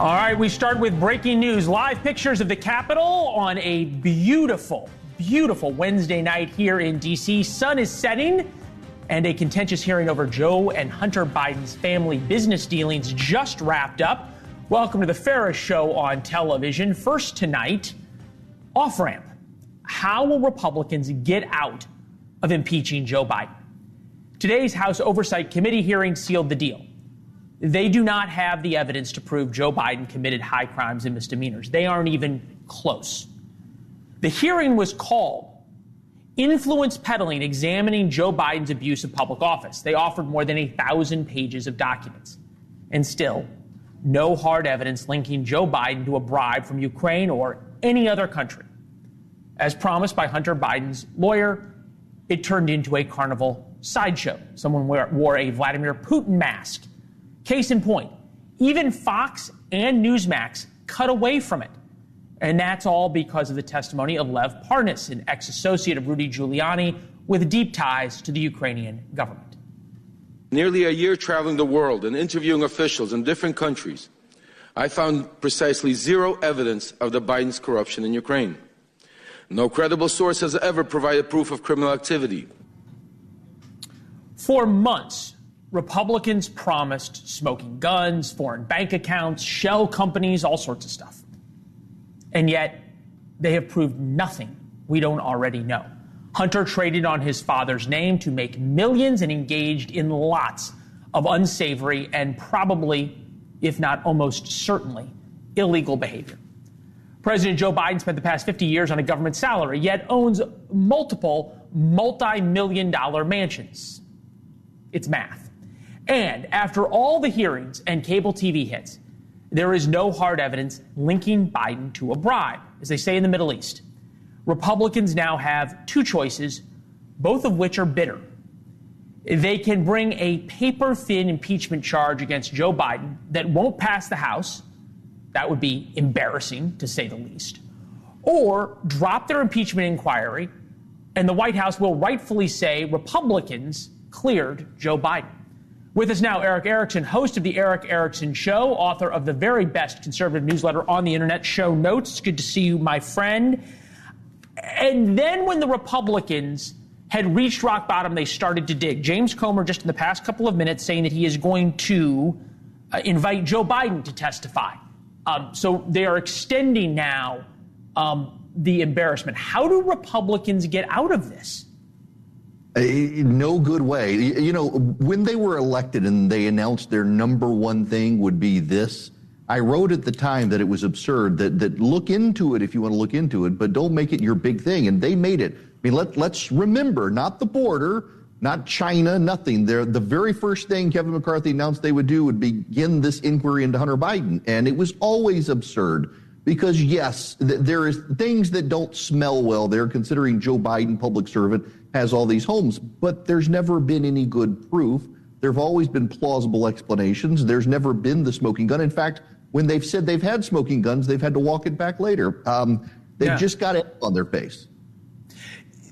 All right, we start with breaking news. Live pictures of the Capitol on a beautiful, beautiful Wednesday night here in D.C. Sun is setting, and a contentious hearing over Joe and Hunter Biden's family business dealings just wrapped up. Welcome to the Ferris Show on television. First tonight, off-ramp. How will Republicans get out of impeaching Joe Biden? Today's House Oversight Committee hearing sealed the deal. They do not have the evidence to prove Joe Biden committed high crimes and misdemeanors. They aren't even close. The hearing was called Influence Peddling, Examining Joe Biden's Abuse of Public Office. They offered more than 1,000 pages of documents. And still, no hard evidence linking Joe Biden to a bribe from Ukraine or any other country. As promised by Hunter Biden's lawyer, it turned into a carnival sideshow. Someone wore a Vladimir Putin mask. Case in point, even Fox and Newsmax cut away from it. And that's all because of the testimony of Lev Parnas, an ex-associate of Rudy Giuliani with deep ties to the Ukrainian government. Nearly a year traveling the world and interviewing officials in different countries, I found precisely zero evidence of the Biden's corruption in Ukraine. No credible source has ever provided proof of criminal activity. For months, Republicans promised smoking guns, foreign bank accounts, shell companies, all sorts of stuff. And yet, they have proved nothing we don't already know. Hunter traded on his father's name to make millions and engaged in lots of unsavory and probably, if not almost certainly, illegal behavior. President Joe Biden spent the past 50 years on a government salary, yet owns multiple multi-million-dollar mansions. It's math. And after all the hearings and cable TV hits, there is no hard evidence linking Biden to a bribe, as they say in the Middle East. Republicans now have two choices, both of which are bitter. They can bring a paper-thin impeachment charge against Joe Biden that won't pass the House. That would be embarrassing, to say the least. Or drop their impeachment inquiry, and the White House will rightfully say Republicans cleared Joe Biden. With us now, Eric Erickson, host of The Eric Erickson Show, author of the very best conservative newsletter on the internet, Show Notes. It's good to see you, my friend. And then when the Republicans had reached rock bottom, they started to dig. James Comer, just in the past couple of minutes, saying that he is going to invite Joe Biden to testify. So they are extending now the embarrassment. How do Republicans get out of this? No good way. You know, when they were elected and they announced their number one thing would be this, I wrote at the time that it was absurd, that look into it if you want to look into it, but don't make it your big thing. And they made it. I mean, let's remember, not the border, not China, nothing. The very first thing Kevin McCarthy announced they would do would begin this inquiry into Hunter Biden. And it was always absurd because, yes, there is things that don't smell well there, considering Joe Biden, public servant, has all these homes. But there's never been any good proof. There have always been plausible explanations. There's never been the smoking gun. In fact, when they've said they've had smoking guns, they've had to walk it back later. They've just got it on their face.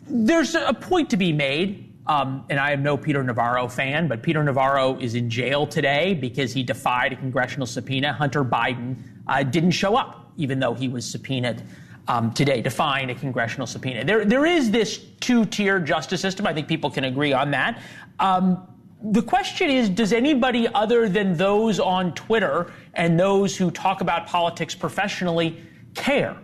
There's a point to be made. And I am no Peter Navarro fan, but Peter Navarro is in jail today because he defied a congressional subpoena. Hunter Biden didn't show up, even though he was subpoenaed today, defying a congressional subpoena. There is this two-tier justice system. I think people can agree on that. The question is, does anybody other than those on Twitter and those who talk about politics professionally care?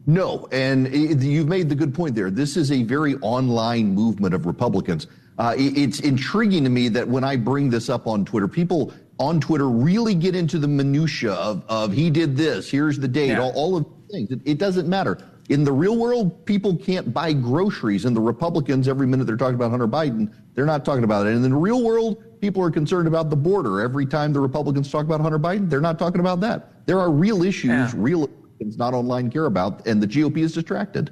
No, and you've made the good point there. This is a very online movement of Republicans. It's intriguing to me that when I bring this up on Twitter, people on Twitter really get into the minutia of he did this, here's the date, all of the things. It doesn't matter. In the real world, people can't buy groceries, and the Republicans, every minute they're talking about Hunter Biden, they're not talking about it. And in the real world, people are concerned about the border. Every time the Republicans talk about Hunter Biden, they're not talking about that. There are real issues, real Americans not online care about, and the GOP is distracted.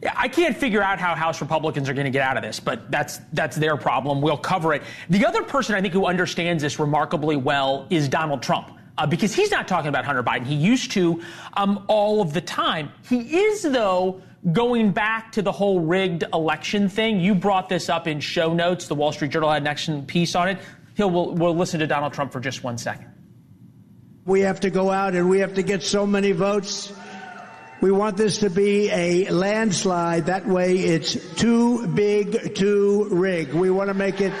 Yeah, I can't figure out how House Republicans are going to get out of this, but that's their problem. We'll cover it. The other person I think who understands this remarkably well is Donald Trump. Because he's not talking about Hunter Biden. He used to all of the time. He is, though, going back to the whole rigged election thing. You brought this up in Show Notes. The Wall Street Journal had an excellent piece on it. We'll listen to Donald Trump for just 1 second. We have to go out and we have to get so many votes. We want this to be a landslide. That way it's too big to rig. We want to make it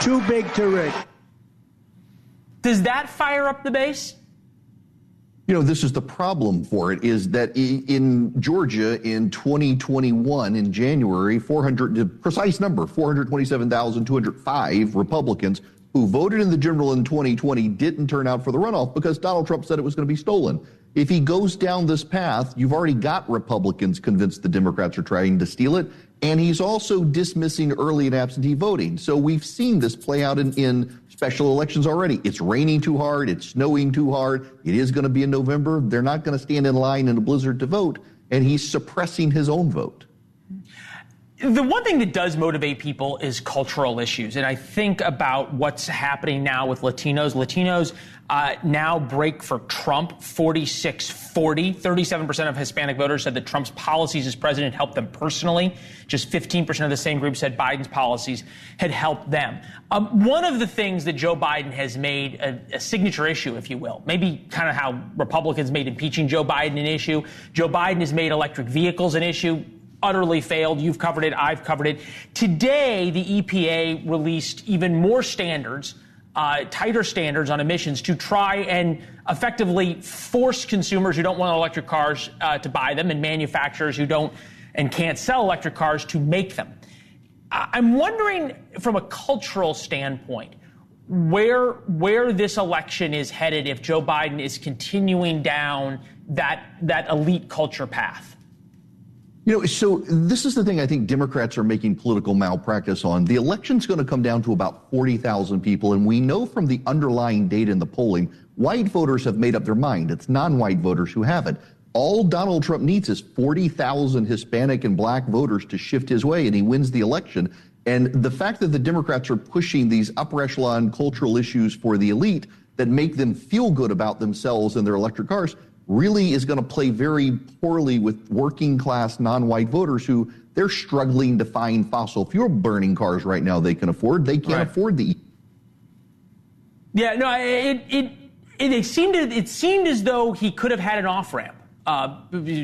too big to rig. Does that fire up the base? You know, this is the problem for it, is that in Georgia in 2021, in January, the precise number, 427,205 Republicans who voted in the general in 2020 didn't turn out for the runoff because Donald Trump said it was going to be stolen. If he goes down this path, you've already got Republicans convinced the Democrats are trying to steal it, and he's also dismissing early and absentee voting. So we've seen this play out in special elections already. It's raining too hard. It's snowing too hard. It is going to be in November. They're not going to stand in line in a blizzard to vote, and he's suppressing his own vote. The one thing that does motivate people is cultural issues. And I think about what's happening now with Latinos. Latinos now break for Trump 46-40. 37% of Hispanic voters said that Trump's policies as president helped them personally. Just 15% of the same group said Biden's policies had helped them. One of the things that Joe Biden has made a signature issue, if you will, maybe kind of how Republicans made impeaching Joe Biden an issue. Joe Biden has made electric vehicles an issue. Utterly failed. You've covered it. I've covered it. Today, the EPA released even more standards, tighter standards on emissions to try and effectively force consumers who don't want electric cars to buy them, and manufacturers who don't and can't sell electric cars to make them. I'm wondering, from a cultural standpoint, where this election is headed if Joe Biden is continuing down that elite culture path. You know, so this is the thing I think Democrats are making political malpractice on. The election's going to come down to about 40,000 people, and we know from the underlying data in the polling, white voters have made up their mind. It's non-white voters who haven't. All Donald Trump needs is 40,000 Hispanic and black voters to shift his way, and he wins the election. And the fact that the Democrats are pushing these upper echelon cultural issues for the elite that make them feel good about themselves and their electric cars really is going to play very poorly with working class non-white voters who they're struggling to find fossil fuel burning cars right now they can afford. They can't afford the. Yeah, no, it seemed as though he could have had an off-ramp.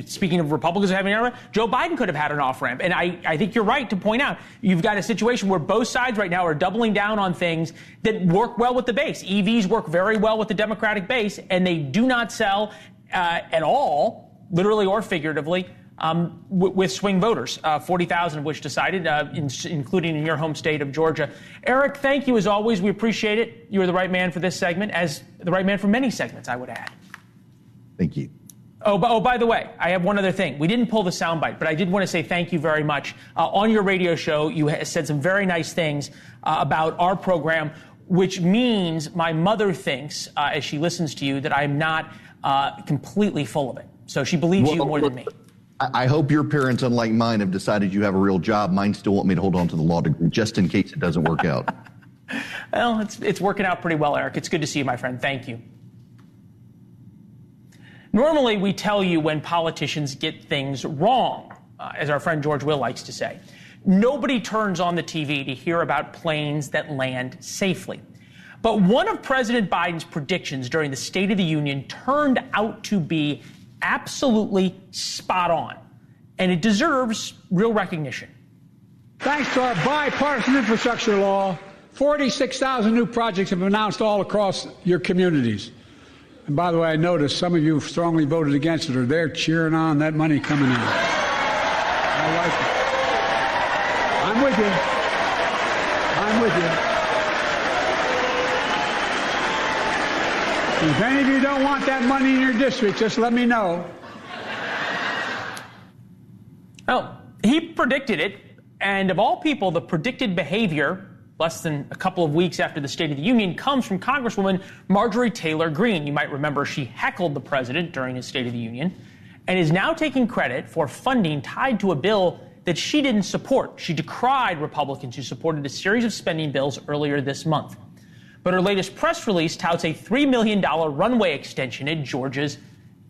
Speaking of Republicans having an off-ramp, Joe Biden could have had an off-ramp. And I think you're right to point out, you've got a situation where both sides right now are doubling down on things that work well with the base. EVs work very well with the Democratic base, and they do not sell at all, literally or figuratively, with swing voters, 40,000 of which decided, including in your home state of Georgia. Eric, thank you as always. We appreciate it. You are the right man for this segment, as the right man for many segments, I would add. Thank you. Oh, by the way, I have one other thing. We didn't pull the soundbite, but I did want to say thank you very much. On your radio show, you said some very nice things about our program, which means my mother thinks, as she listens to you, that I'm not completely full of it. So she believes you more than me. I hope your parents, unlike mine, have decided you have a real job. Mine still want me to hold on to the law degree just in case it doesn't work out. Well, it's working out pretty well, Eric. It's good to see you, my friend. Thank you. Normally, we tell you when politicians get things wrong, as our friend George Will likes to say. Nobody turns on the TV to hear about planes that land safely. But one of President Biden's predictions during the State of the Union turned out to be absolutely spot on, and it deserves real recognition. Thanks to our bipartisan infrastructure law, 46,000 new projects have been announced all across your communities. And by the way, I noticed some of you strongly voted against it, or they're cheering on that money coming in. I like it. I'm with you. I'm with you. If any of you don't want that money in your district, just let me know. Well, he predicted it, and of all people, the predicted behavior less than a couple of weeks after the State of the Union comes from Congresswoman Marjorie Taylor Greene. You might remember she heckled the president during his State of the Union and is now taking credit for funding tied to a bill that she didn't support. She decried Republicans who supported a series of spending bills earlier this month. But her latest press release touts a $3 million runway extension at Georgia's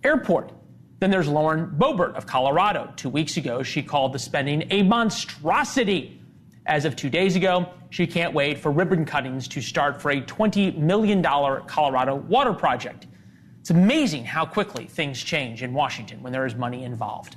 airport. Then there's Lauren Boebert of Colorado. 2 weeks ago, she called the spending a monstrosity. As of 2 days ago, she can't wait for ribbon cuttings to start for a $20 million Colorado water project. It's amazing how quickly things change in Washington when there is money involved.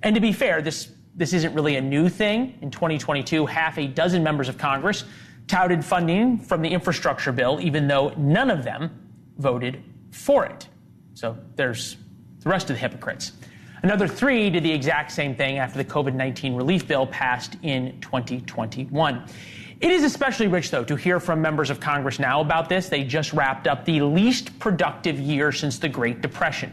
And to be fair, this isn't really a new thing. In 2022, half a dozen members of Congress touted funding from the infrastructure bill, even though none of them voted for it. So there's the rest of the hypocrites. Another 3 did the exact same thing after the COVID-19 relief bill passed in 2021. It is especially rich, though, to hear from members of Congress now about this. They just wrapped up the least productive year since the Great Depression.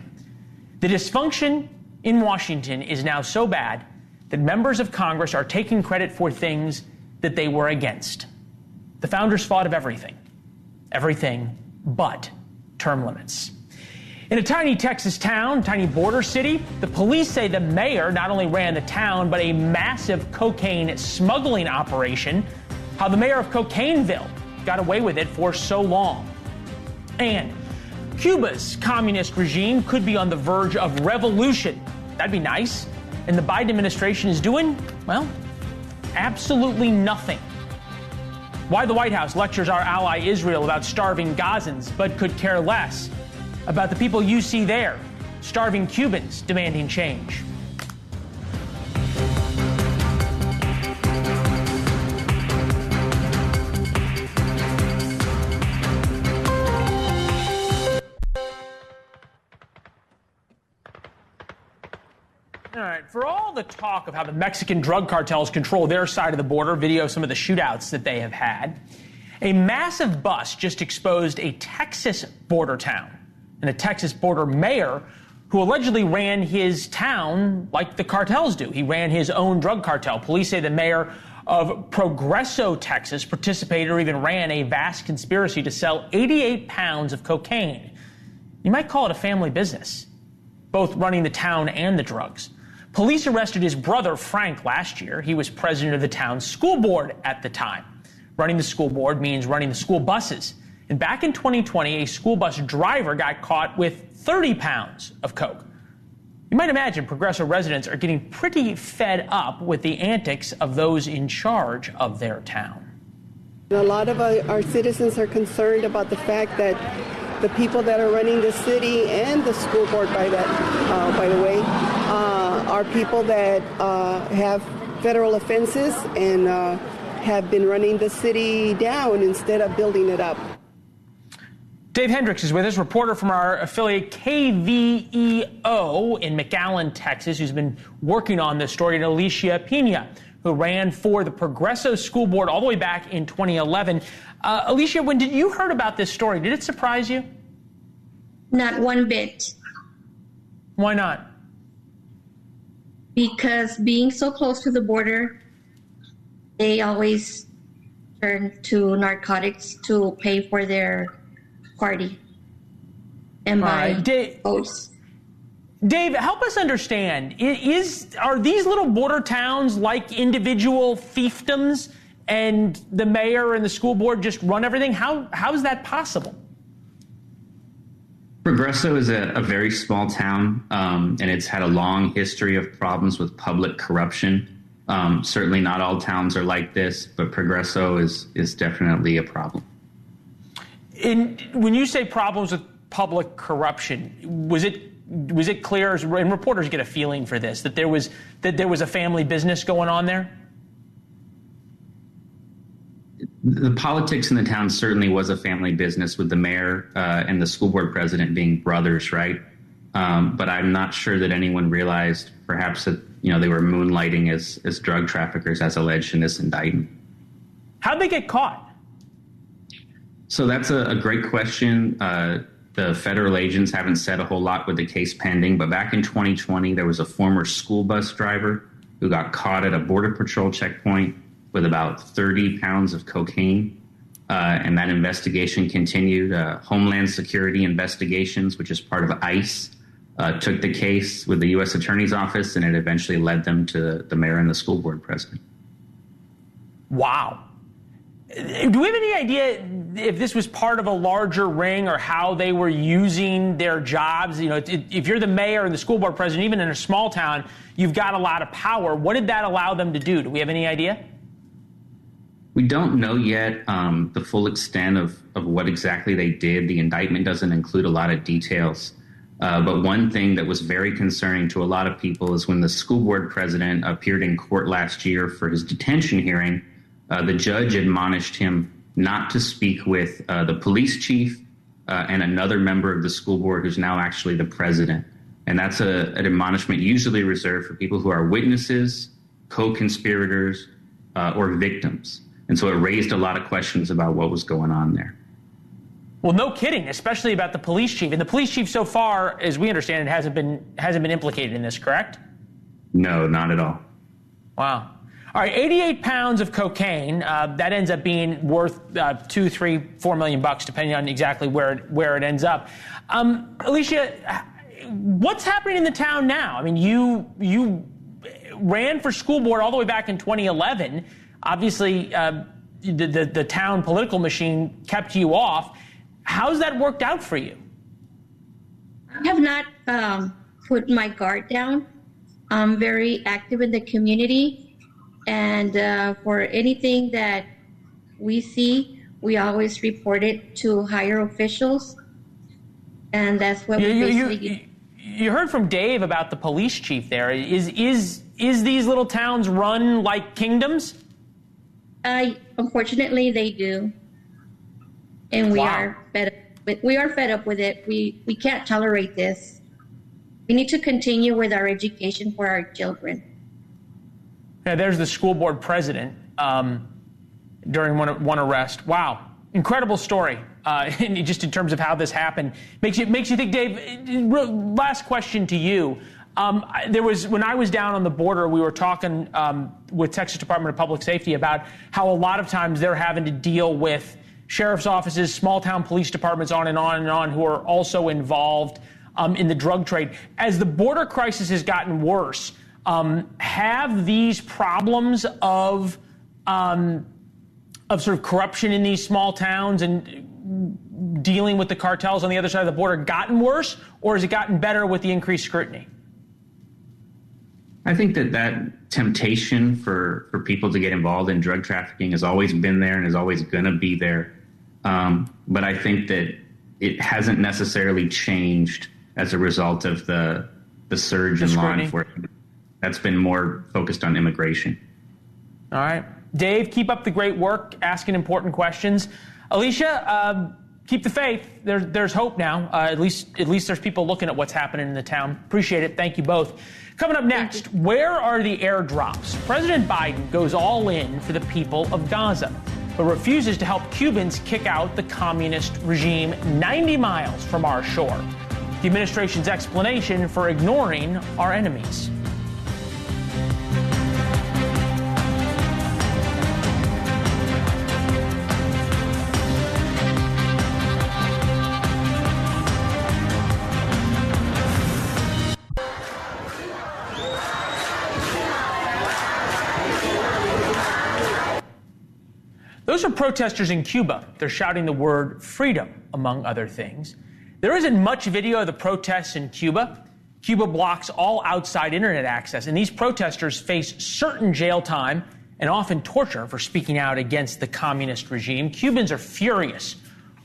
The dysfunction in Washington is now so bad that members of Congress are taking credit for things that they were against. The founders fought of everything but term limits. In a tiny Texas town, tiny border city, the police say the mayor not only ran the town, but a massive cocaine smuggling operation. How the mayor of Cocaineville got away with it for so long. And Cuba's communist regime could be on the verge of revolution. That'd be nice. And the Biden administration is doing, well, absolutely nothing. Why the White House lectures our ally Israel about starving Gazans, but could care less about the people you see there, starving Cubans demanding change. All right, for all the talk of how the Mexican drug cartels control their side of the border, video some of the shootouts that they have had, a massive bust just exposed a Texas border town and a Texas border mayor who allegedly ran his town like the cartels do. He ran his own drug cartel. Police say the mayor of Progreso, Texas, participated or even ran a vast conspiracy to sell 88 pounds of cocaine. You might call it a family business, both running the town and the drugs. Police arrested his brother, Frank, last year. He was president of the town's school board at the time. Running the school board means running the school buses. And back in 2020, a school bus driver got caught with 30 pounds of coke. You might imagine Progreso residents are getting pretty fed up with the antics of those in charge of their town. A lot of our citizens are concerned about the fact that the people that are running the city and the school board, by the way, are people that have federal offenses and have been running the city down instead of building it up. Dave Hendricks is with us, reporter from our affiliate KVEO in McAllen, Texas, who's been working on this story, and Alicia Pina, who ran for the Progreso School Board all the way back in 2011. Alicia, when did you heard about this story? Did it surprise you? Not one bit. Why not? Because being so close to the border, they always turn to narcotics to pay for their party and buy votes. Dave, help us understand. Are these little border towns like individual fiefdoms and the mayor and the school board just run everything? How is that possible? Progreso is a very small town, and it's had a long history of problems with public corruption. Certainly not all towns are like this, but Progreso is definitely a problem. When you say problems with public corruption, was it clear, and reporters get a feeling for this, that there was a family business going on there? The politics in the town certainly was a family business, with the mayor and the school board president being brothers, right? But I'm not sure that anyone realized perhaps that they were moonlighting as drug traffickers, as alleged in this indictment. How'd they get caught? So that's a great question. The federal agents haven't said a whole lot with the case pending, but back in 2020, there was a former school bus driver who got caught at a Border Patrol checkpoint with about 30 pounds of cocaine. And that investigation continued. Homeland Security Investigations, which is part of ICE, took the case with the U.S. Attorney's Office, and it eventually led them to the mayor and the school board president. Wow. Do we have any idea if this was part of a larger ring or how they were using their jobs? If you're the mayor and the school board president, even in a small town, you've got a lot of power. What did that allow them to do? Do we have any idea? We don't know yet the full extent of what exactly they did. The indictment doesn't include a lot of details. But one thing that was very concerning to a lot of people is when the school board president appeared in court last year for his detention hearing, the judge admonished him not to speak with the police chief and another member of the school board who's now actually the president. And that's an admonishment usually reserved for people who are witnesses, co-conspirators, or victims. And so it raised a lot of questions about what was going on there. Well, no kidding, especially about the police chief. And the police chief so far, as we understand it, hasn't been implicated in this, correct? No, not at all. Wow. All right, 88 pounds of cocaine. That ends up being worth $2, $3, $4 million, depending on exactly where it ends up. Alicia, what's happening in the town now? I mean, you ran for school board all the way back in 2011. Obviously, the town political machine kept you off. How's that worked out for you? I have not put my guard down. I'm very active in the community. And for anything that we see, we always report it to higher officials. And that's what we basically... You heard from Dave about the police chief there. Is these little towns run like kingdoms? Unfortunately, they do. And we are fed up with it. We can't tolerate this. We need to continue with our education for our children. Yeah, there's the school board president during one arrest. Wow, incredible story. Just in terms of how this happened, makes you think, Dave. Last question to you. When I was down on the border, we were talking with Texas Department of Public Safety about how a lot of times they're having to deal with sheriff's offices, small town police departments, on and on and on, who are also involved in the drug trade. As the border crisis has gotten worse, have these problems of sort of corruption in these small towns and dealing with the cartels on the other side of the border gotten worse, or has it gotten better with the increased scrutiny? I think that temptation for people to get involved in drug trafficking has always been there and is always going to be there. But I think that it hasn't necessarily changed as a result of the surge in law enforcement. That's been more focused on immigration. All right. Dave, keep up the great work, asking important questions. Alicia, keep the faith. There's hope now. At least there's people looking at what's happening in the town. Appreciate it. Thank you both. Coming up next, where are the airdrops? President Biden goes all in for the people of Gaza, but refuses to help Cubans kick out the communist regime 90 miles from our shore. The administration's explanation for ignoring our enemies. Those are protesters in Cuba. They're shouting the word freedom, among other things. There isn't much video of the protests in Cuba. Cuba blocks all outside internet access, and these protesters face certain jail time and often torture for speaking out against the communist regime. Cubans are furious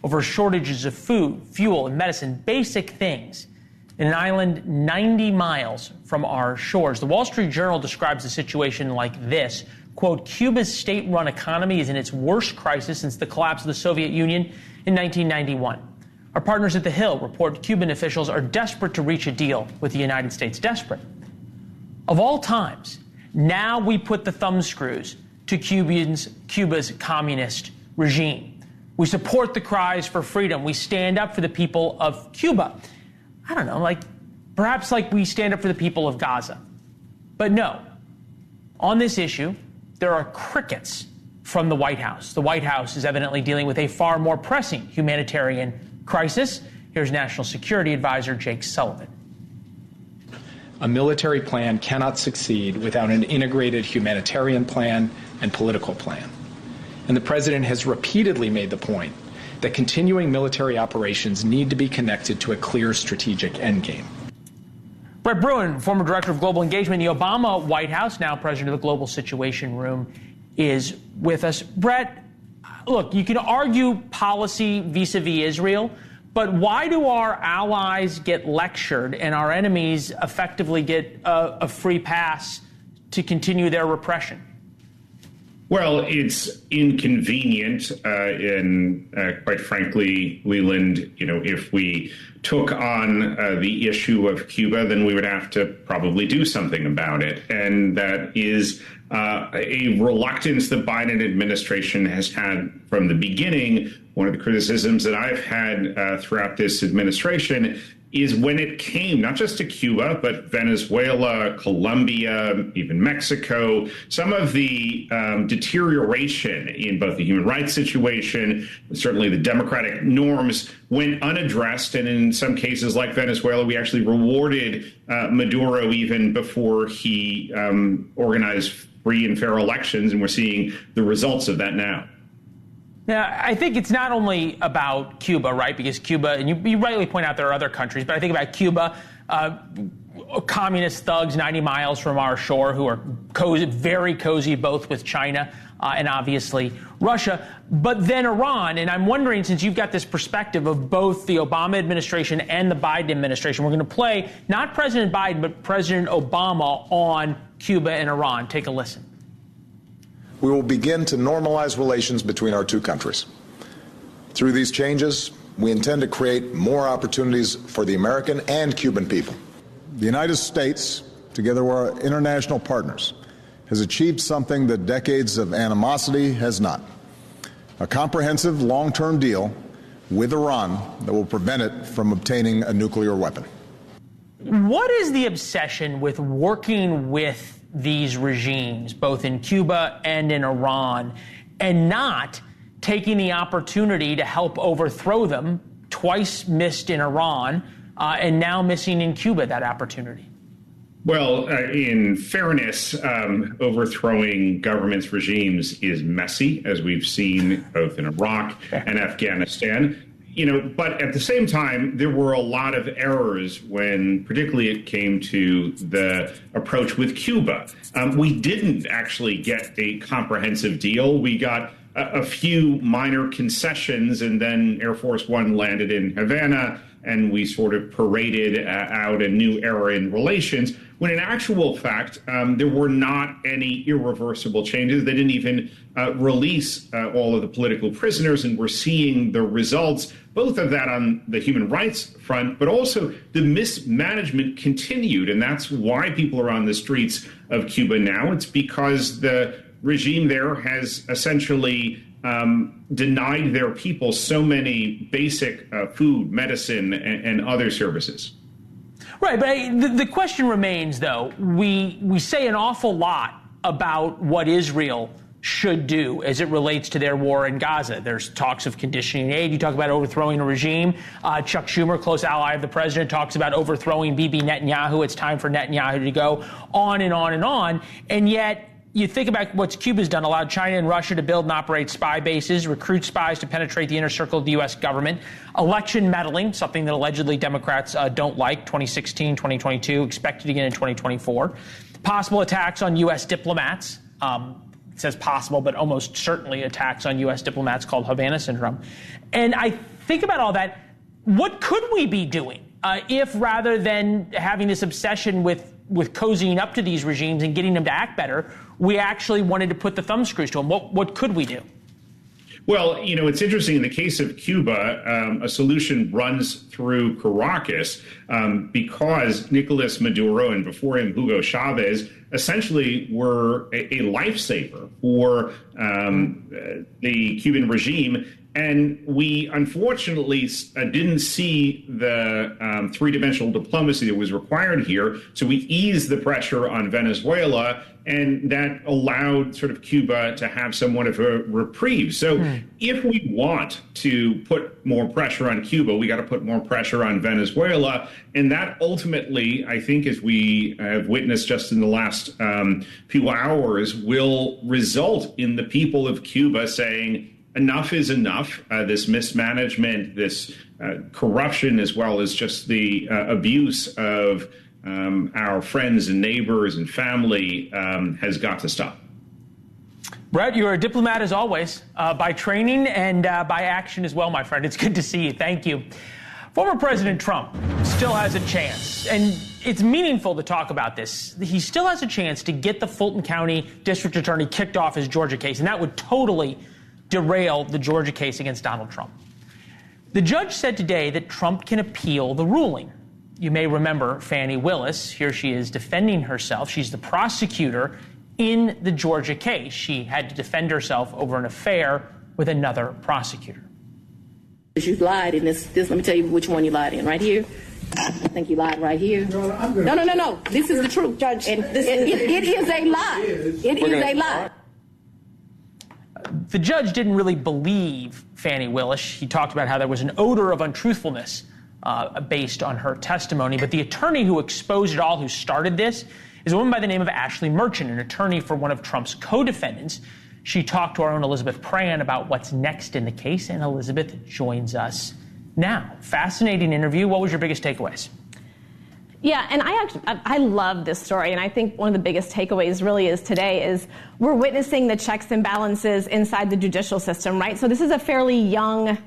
over shortages of food, fuel, and medicine, basic things, in an island 90 miles from our shores. The Wall Street Journal describes the situation like this. Quote, Cuba's state-run economy is in its worst crisis since the collapse of the Soviet Union in 1991. Our partners at The Hill report Cuban officials are desperate to reach a deal with the United States. Desperate. Of all times, now we put the thumbscrews to Cuba's communist regime. We support the cries for freedom. We stand up for the people of Cuba. I don't know, perhaps we stand up for the people of Gaza. But no, on this issue, there are crickets from the White House. The White House is evidently dealing with a far more pressing humanitarian crisis. Here's National Security Advisor Jake Sullivan. A military plan cannot succeed without an integrated humanitarian plan and political plan. And the president has repeatedly made the point that continuing military operations need to be connected to a clear strategic endgame. Brett Bruen, former director of global engagement in the Obama White House, now president of the Global Situation Room is with us. Brett, look, you can argue policy vis-a-vis Israel, but why do our allies get lectured and our enemies effectively get a free pass to continue their repression? Well, it's inconvenient, and quite frankly, Leland, if we took on the issue of Cuba, then we would have to probably do something about it. And that is a reluctance the Biden administration has had from the beginning. One of the criticisms that I've had throughout this administration is when it came not just to Cuba, but Venezuela, Colombia, even Mexico, some of the deterioration in both the human rights situation, certainly the democratic norms, went unaddressed. And in some cases like Venezuela, we actually rewarded Maduro even before he organized free and fair elections. And we're seeing the results of that now. Now, I think it's not only about Cuba, right? Because Cuba, and you rightly point out there are other countries, but I think about Cuba, communist thugs 90 miles from our shore who are very cozy both with China and obviously Russia, but then Iran. And I'm wondering, since you've got this perspective of both the Obama administration and the Biden administration, we're going to play not President Biden, but President Obama on Cuba and Iran. Take a listen. We will begin to normalize relations between our two countries. Through these changes, we intend to create more opportunities for the American and Cuban people. The United States, together with our international partners, has achieved something that decades of animosity has not: a comprehensive long-term deal with Iran that will prevent it from obtaining a nuclear weapon. What is the obsession with working with these regimes, both in Cuba and in Iran, and not taking the opportunity to help overthrow them? Twice missed in Iran, and now missing in Cuba that opportunity. Well, in fairness, overthrowing governments, regimes is messy, as we've seen both in Iraq and Afghanistan. But at the same time, there were a lot of errors when particularly it came to the approach with Cuba. We didn't actually get a comprehensive deal. We got a few minor concessions, and then Air Force One landed in Havana, and we sort of paraded out a new era in relations, when in actual fact, there were not any irreversible changes. They didn't even release all of the political prisoners, and we're seeing the results, both of that on the human rights front, but also the mismanagement continued. And that's why people are on the streets of Cuba now. It's because the regime there has essentially denied their people so many basic food, medicine, and other services. Right, but the question remains, though. We say an awful lot about what Israel should do as it relates to their war in Gaza. There's talks of conditioning aid. You talk about overthrowing a regime. Chuck Schumer, close ally of the president, talks about overthrowing Bibi Netanyahu. It's time for Netanyahu to go, on and on and on. And yet, you think about what Cuba's done, allowed China and Russia to build and operate spy bases, recruit spies to penetrate the inner circle of the U.S. government, election meddling, something that allegedly Democrats don't like, 2016, 2022, expected again in 2024, possible attacks on U.S. diplomats. It says possible, but almost certainly attacks on U.S. diplomats, called Havana syndrome. And I think about all that. What could we be doing if, rather than having this obsession with cozying up to these regimes and getting them to act better, we actually wanted to put the thumb screws to them? What could we do? Well, it's interesting. In the case of Cuba, a solution runs through Caracas because Nicolas Maduro and before him Hugo Chavez essentially were a lifesaver for the Cuban regime. And we unfortunately didn't see the three-dimensional diplomacy that was required here. So we eased the pressure on Venezuela, and that allowed sort of Cuba to have somewhat of a reprieve. So if we want to put more pressure on Cuba, we got to put more pressure on Venezuela. And that ultimately, I think, as we have witnessed just in the last few hours, will result in the people of Cuba saying, enough is enough. This mismanagement, this corruption, as well as just the abuse of our friends and neighbors and family has got to stop. Brett, you're a diplomat as always, by training and by action as well, my friend. It's good to see you. Thank you. Former President Trump still has a chance, and it's meaningful to talk about this. He still has a chance to get the Fulton County District Attorney kicked off his Georgia case, and that would totally derail the Georgia case against Donald Trump. The judge said today that Trump can appeal the ruling. You may remember Fani Willis. Here she is defending herself. She's the prosecutor in the Georgia case. She had to defend herself over an affair with another prosecutor. You lied in this. Let me tell you which one you lied in. Right here. I think you lied right here. No. This is the truth, Judge. And it is a lie. It is a lie. The judge didn't really believe Fani Willis. He talked about how there was an odor of untruthfulness based on her testimony. But the attorney who exposed it all, who started this, is a woman by the name of Ashley Merchant, an attorney for one of Trump's co-defendants. She talked to our own Elizabeth Pran about what's next in the case, and Elizabeth joins us now. Fascinating interview. What was your biggest takeaways? Yeah, and I love this story, and I think one of the biggest takeaways really is today is we're witnessing the checks and balances inside the judicial system, right? So this is a fairly young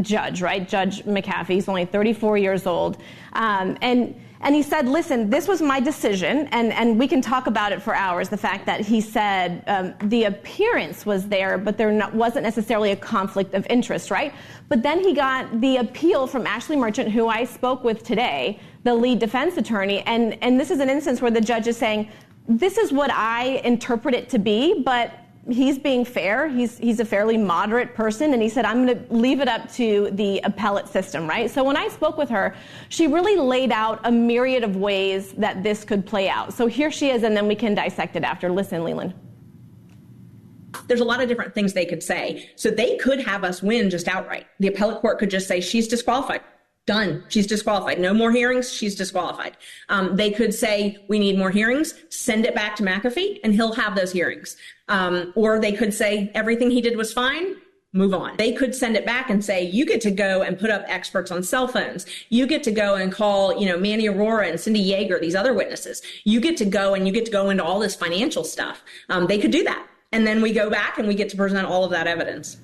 judge, right? Judge McAfee. He's only 34 years old, and he said, listen, this was my decision, and we can talk about it for hours, the fact that he said the appearance was there, but there wasn't necessarily a conflict of interest, right? But then he got the appeal from Ashley Merchant, who I spoke with today, the lead defense attorney, and this is an instance where the judge is saying, this is what I interpret it to be, but he's being fair. He's a fairly moderate person, and he said, I'm going to leave it up to the appellate system, right? So when I spoke with her, she really laid out a myriad of ways that this could play out. So here she is, and then we can dissect it after. Listen, Leland. There's a lot of different things they could say. So they could have us win just outright. The appellate court could just say, she's disqualified. Done. She's disqualified. No more hearings. She's disqualified. They could say, we need more hearings. Send it back to McAfee, and he'll have those hearings. Or they could say, everything he did was fine. Move on. They could send it back and say, you get to go and put up experts on cell phones. You get to go and call, Manny Aurora and Cindy Yeager, these other witnesses. You get to go into all this financial stuff. They could do that. And then we go back and we get to present all of that evidence.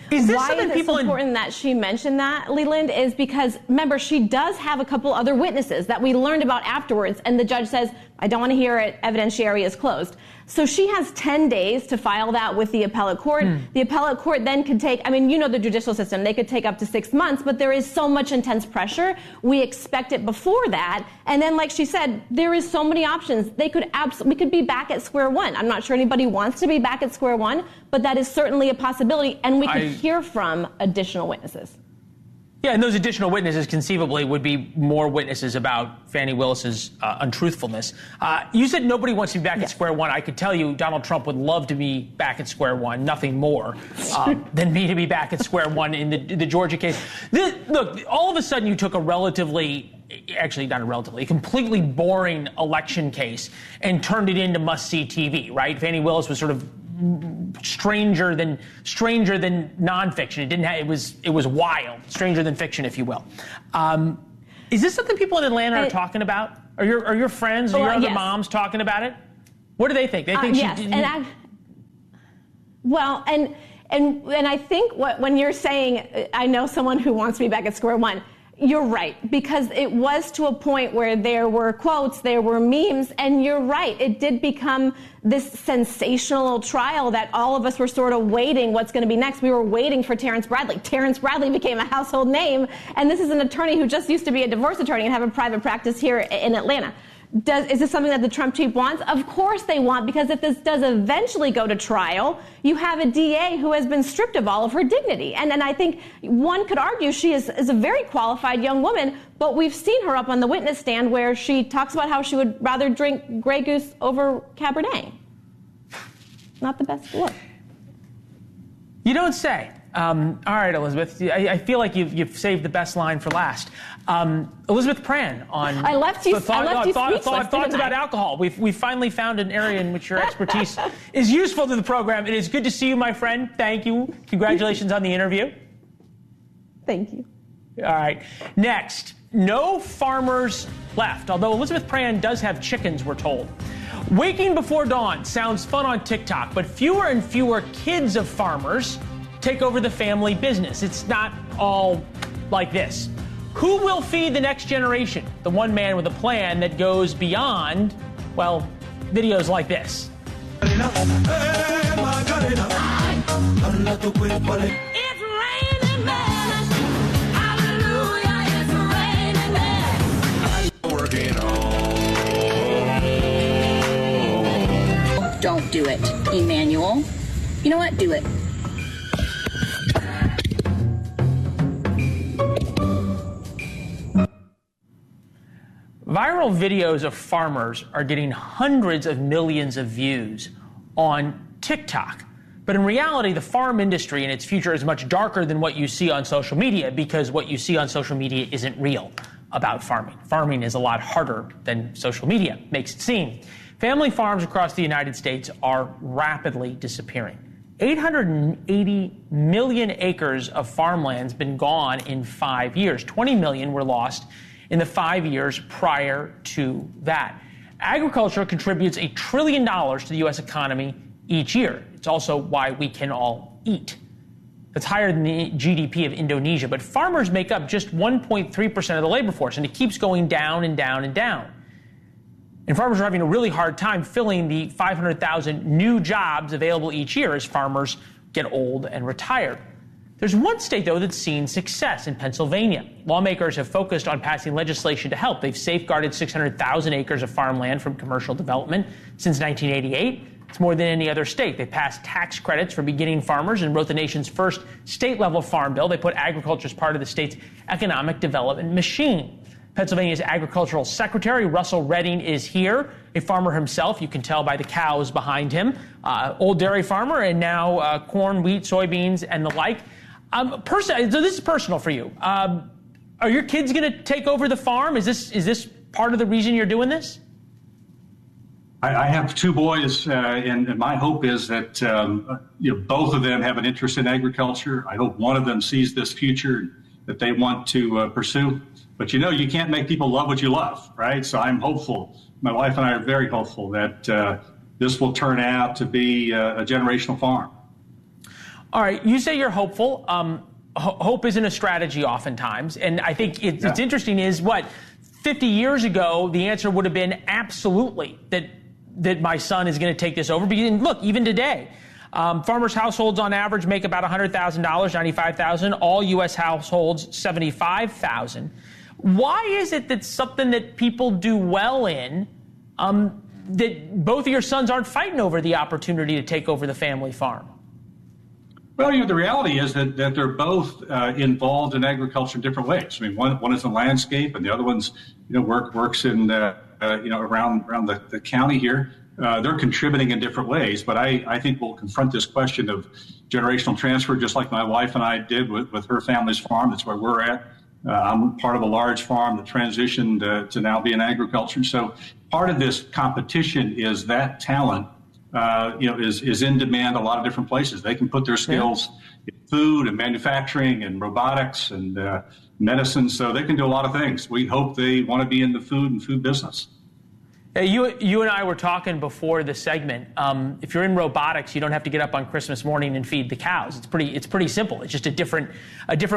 Why is it so important that she mentioned that, Leland, is because, remember, she does have a couple other witnesses that we learned about afterwards, and the judge says, I don't want to hear it, evidentiary is closed. So she has 10 days to file that with the appellate court. The appellate court then could take, the judicial system, they could take up to 6 months, but there is so much intense pressure. We expect it before that. And then, like she said, there is so many options. We could be back at square one. I'm not sure anybody wants to be back at square one, but that is certainly a possibility. And we could hear from additional witnesses. Yeah, and those additional witnesses conceivably would be more witnesses about Fani Willis's untruthfulness. You said nobody wants to be back at square one. I could tell you Donald Trump would love to be back at square one, nothing more than me to be back at square one in the Georgia case. Look, all of a sudden you took a completely boring election case and turned it into must-see TV, right? Fani Willis was sort of stranger than nonfiction. It was wild, stranger than fiction, if you will. Is this something people in Atlanta are talking about? Are your friends or your other moms talking about it? What do they think? They think yes, and I think when you're saying I know someone who wants to be back at square one. You're right, because it was to a point where there were quotes, there were memes, and you're right. It did become this sensational trial that all of us were sort of waiting what's going to be next. We were waiting for Terrence Bradley. Terrence Bradley became a household name, and this is an attorney who just used to be a divorce attorney and have a private practice here in Atlanta. Is this something that the Trump team wants? Of course they want, because if this does eventually go to trial, you have a DA who has been stripped of all of her dignity. And I think one could argue she is a very qualified young woman, but we've seen her up on the witness stand where she talks about how she would rather drink Grey Goose over Cabernet. Not the best look. You don't say. All right, Elizabeth, I feel like you've saved the best line for last. Elizabeth Pran on I left you thoughts about alcohol. We've finally found an area in which your expertise is useful to the program. It is good to see you, my friend. Thank you. Congratulations on the interview. Thank you. All right. Next, no farmers left, although Elizabeth Pran does have chickens, we're told. Waking before dawn sounds fun on TikTok, but fewer and fewer kids of farmers take over the family business. It's not all like this. Who will feed the next generation? The one man with a plan that goes beyond, well, videos like this. Don't do it, Emmanuel. You know what? Do it. Viral videos of farmers are getting hundreds of millions of views on TikTok. But in reality, the farm industry and its future is much darker than what you see on social media, because what you see on social media isn't real about farming. Farming is a lot harder than social media makes it seem. Family farms across the United States are rapidly disappearing. 880 million acres of farmland's been gone in 5 years. 20 million were lost in the 5 years prior to that. Agriculture contributes $1 trillion to the U.S. economy each year. It's also why we can all eat. That's higher than the GDP of Indonesia, but farmers make up just 1.3% of the labor force, and it keeps going down and down and down. And farmers are having a really hard time filling the 500,000 new jobs available each year as farmers get old and retire. There's one state, though, that's seen success in Pennsylvania. Lawmakers have focused on passing legislation to help. They've safeguarded 600,000 acres of farmland from commercial development since 1988. It's more than any other state. They passed tax credits for beginning farmers and wrote the nation's first state-level farm bill. They put agriculture as part of the state's economic development machine. Pennsylvania's agricultural secretary, Russell Redding, is here, a farmer himself. You can tell by the cows behind him. Old dairy farmer, and now corn, wheat, soybeans, and the like. So this is personal for you. Are your kids going to take over the farm? Is this part of the reason you're doing this? I have two boys, and my hope is that both of them have an interest in agriculture. I hope one of them sees this future that they want to pursue. But you can't make people love what you love, right? So I'm hopeful. My wife and I are very hopeful that this will turn out to be a generational farm. All right, you say you're hopeful. Hope isn't a strategy oftentimes. And I think it's interesting is 50 years ago, the answer would have been absolutely that my son is going to take this over. But look, even today, farmers' households on average make about $100,000, $95,000. All U.S. households, $75,000. Why is it that something that people do well in, that both of your sons aren't fighting over the opportunity to take over the family farm? Well, the reality is that they're both involved in agriculture in different ways. I mean, one is in landscape, and the other one's works in around the county here. They're contributing in different ways, but I think we'll confront this question of generational transfer just like my wife and I did with her family's farm. That's where we're at. I'm part of a large farm that transitioned to now be in agriculture. So part of this competition is that talent is in demand a lot of different places. They can put their skills in food and manufacturing and robotics and medicine, so they can do a lot of things. We hope they want to be in the food business. You and I were talking before the segment. If you're in robotics, you don't have to get up on Christmas morning and feed the cows. It's pretty simple. It's just a different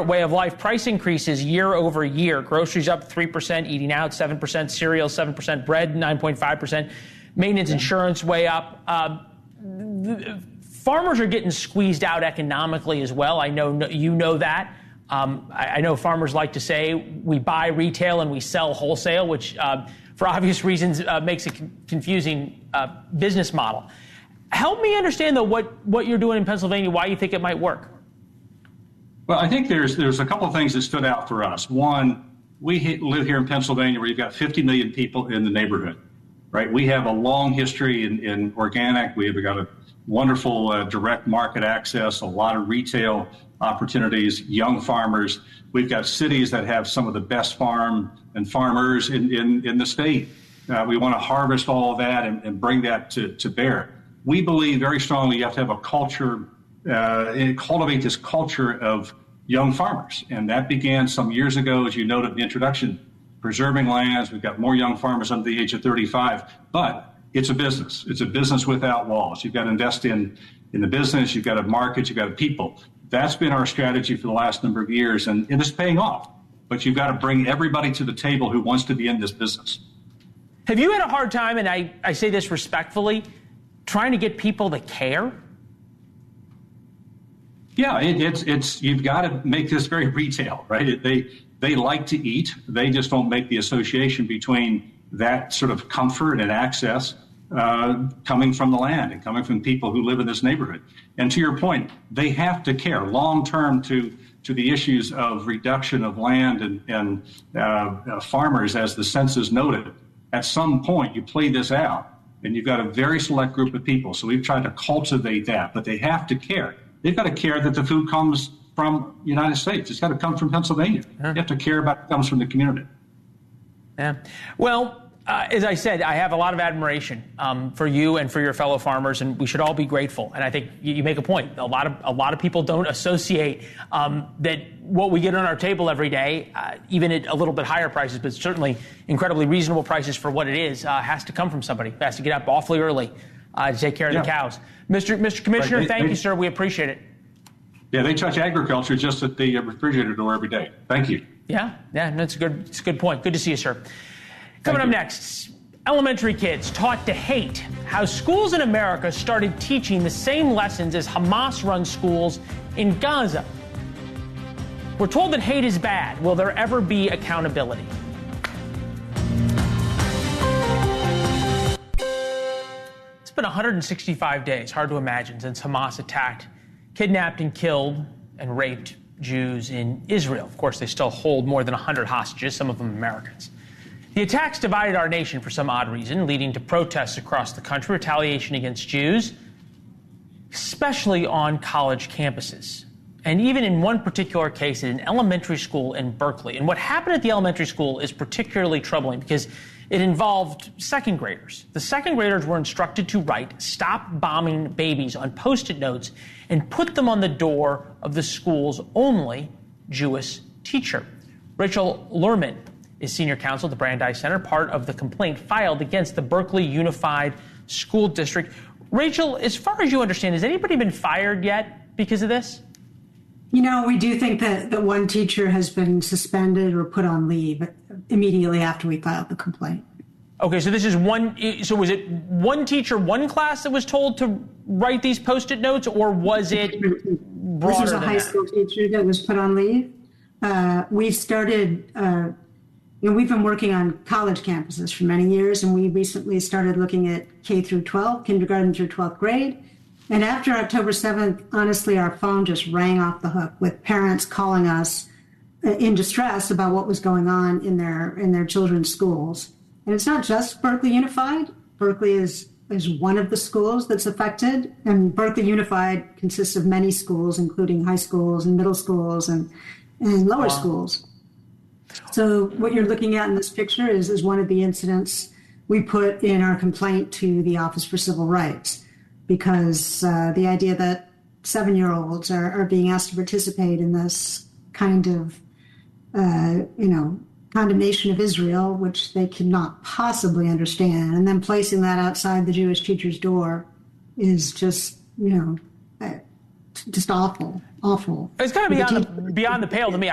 way of life. Price increases year over year. Groceries up 3%, eating out 7%, cereal 7%, bread 9.5%, maintenance insurance way up. Farmers are getting squeezed out economically as well. I know you know that. I know farmers like to say we buy retail and we sell wholesale, which for obvious reasons makes a confusing business model. Help me understand, though, what you're doing in Pennsylvania, why you think it might work. Well, I think there's a couple of things that stood out for us. One, we live here in Pennsylvania where you've got 50 million people in the neighborhood, right? We have a long history in organic. We've got a wonderful direct market access, a lot of retail opportunities, young farmers. We've got cities that have some of the best farm and farmers in the state. We want to harvest all of that and bring that to bear. We believe very strongly you have to have a culture, and cultivate this culture of young farmers. And that began some years ago, as you noted in the introduction, preserving lands. We've got more young farmers under the age of 35. But it's a business. It's a business without walls. You've got to invest in the business. You've got to market. You've got to people. That's been our strategy for the last number of years, and it's paying off. But you've got to bring everybody to the table who wants to be in this business. Have you had a hard time, and I say this respectfully, trying to get people to care? Yeah, it's you've got to make this very retail, right? They like to eat. They just don't make the association between that sort of comfort and access coming from the land and coming from people who live in this neighborhood. And to your point, they have to care long term to the issues of reduction of land and farmers, as the census noted. At some point, you play this out, and you've got a very select group of people. So we've tried to cultivate that, but they have to care. They've got to care that the food comes from the United States. It's got to come from Pennsylvania. You have to care about it comes from the community. Yeah. Well, as I said, I have a lot of admiration for you and for your fellow farmers, and we should all be grateful. And I think you make a point. A lot of people don't associate that what we get on our table every day, even at a little bit higher prices, but certainly incredibly reasonable prices for what it is, has to come from somebody. Has to get up awfully early to take care of the cows. Mr. Commissioner, thank you, sir. We appreciate it. Yeah, they touch agriculture just at the refrigerator door every day. Thank you. Yeah, that's a good point. Good to see you, sir. Coming up next, elementary kids taught to hate, how schools in America started teaching the same lessons as Hamas-run schools in Gaza. We're told that hate is bad. Will there ever be accountability? It's been 165 days, hard to imagine, since Hamas attacked, kidnapped and killed and raped Jews in Israel. Of course, they still hold more than 100 hostages, some of them Americans. The attacks divided our nation for some odd reason, leading to protests across the country, retaliation against Jews, especially on college campuses. And even in one particular case at an elementary school in Berkeley. And what happened at the elementary school is particularly troubling because it involved second graders. The second graders were instructed to write, "Stop bombing babies" on Post-it notes and put them on the door of the school's only Jewish teacher. Rachel Lerman is senior counsel at the Brandeis Center, part of the complaint filed against the Berkeley Unified School District. Rachel, as far as you understand, has anybody been fired yet because of this? You know, we do think that one teacher has been suspended or put on leave immediately after we filed the complaint. Okay, so this is one. So was it one teacher, one class that was told to write these Post-it notes, or was it broader? This was a high school teacher that was put on leave. We started. We've been working on college campuses for many years, and we recently started looking at K through 12, kindergarten through 12th grade. And after October 7th, honestly, our phone just rang off the hook with parents calling us in distress about what was going on in their children's schools. And it's not just Berkeley Unified. Berkeley is one of the schools that's affected, and Berkeley Unified consists of many schools, including high schools and middle schools and lower schools. So what you're looking at in this picture is one of the incidents we put in our complaint to the Office for Civil Rights, because the idea that 7-year-olds are being asked to participate in this kind of, condemnation of Israel, which they cannot possibly understand, and then placing that outside the Jewish teacher's door is just, just awful. It's kind of beyond the pale to me.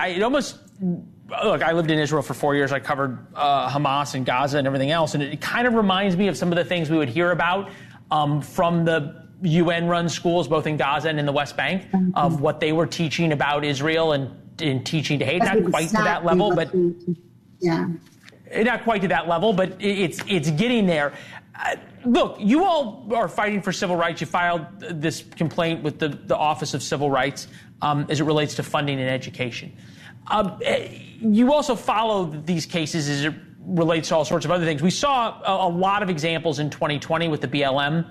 Look, I lived in Israel for 4 years. I covered Hamas and Gaza and everything else. And it kind of reminds me of some of the things we would hear about from the UN-run schools, both in Gaza and in the West Bank, of what they were teaching about Israel and teaching to hate. Not quite to that level, but not quite to that level, but it's getting there. Look, you all are fighting for civil rights. You filed this complaint with the Office of Civil Rights as it relates to funding and education. You also follow these cases as it relates to all sorts of other things. We saw a lot of examples in 2020 with the BLM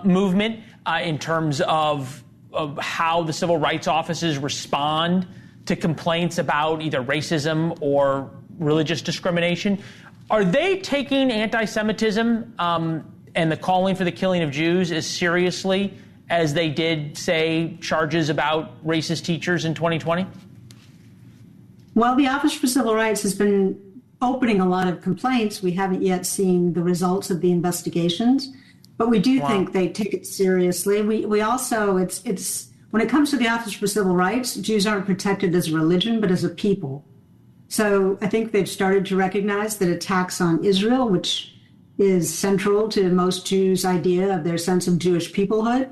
movement in terms of how the civil rights offices respond to complaints about either racism or religious discrimination. Are they taking anti-Semitism and the calling for the killing of Jews as seriously as they did, say, charges about racist teachers in 2020? Well, the Office for Civil Rights has been opening a lot of complaints. We haven't yet seen the results of the investigations, but we do think they take it seriously. We also, it's when it comes to the Office for Civil Rights, Jews aren't protected as a religion, but as a people. So I think they've started to recognize that attacks on Israel, which is central to most Jews' idea of their sense of Jewish peoplehood,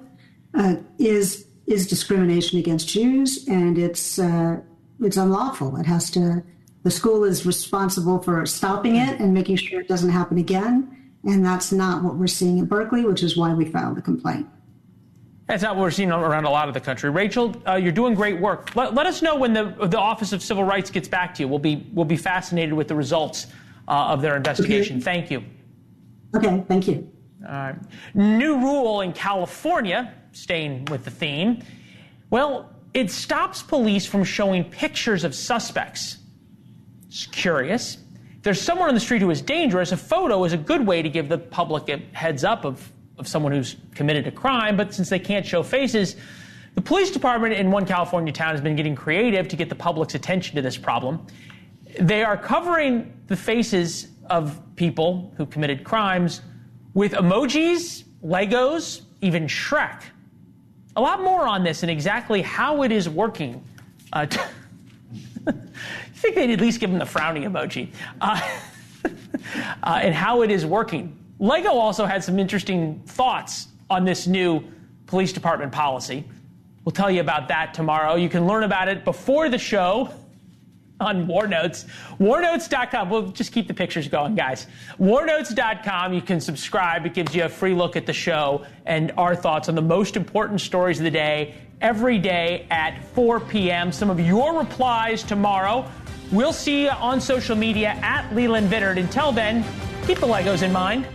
is discrimination against Jews, and it's unlawful. The school is responsible for stopping it and making sure it doesn't happen again, and that's not what we're seeing at Berkeley, which is why we filed the complaint. That's not what we're seeing around a lot of the country. Rachel, you're doing great work. Let us know when the Office of Civil Rights gets back to you. We'll be fascinated with the results of their investigation. Okay. Thank you. Okay, thank you. All right. New rule in California, staying with the theme. Well, it stops police from showing pictures of suspects. It's curious. If there's someone on the street who is dangerous, a photo is a good way to give the public a heads up of someone who's committed a crime, but since they can't show faces, the police department in one California town has been getting creative to get the public's attention to this problem. They are covering the faces of people who committed crimes with emojis, Legos, even Shrek. A lot more on this and exactly how it is working. You think they'd at least give them the frowny emoji. And how it is working. Lego also had some interesting thoughts on this new police department policy. We'll tell you about that tomorrow. You can learn about it before the show on War Notes. WarNotes.com. We'll just keep the pictures going, guys. WarNotes.com. You can subscribe. It gives you a free look at the show and our thoughts on the most important stories of the day every day at 4 p.m. Some of your replies tomorrow. We'll see you on social media at Leland Vittert. Until then, keep the Legos in mind.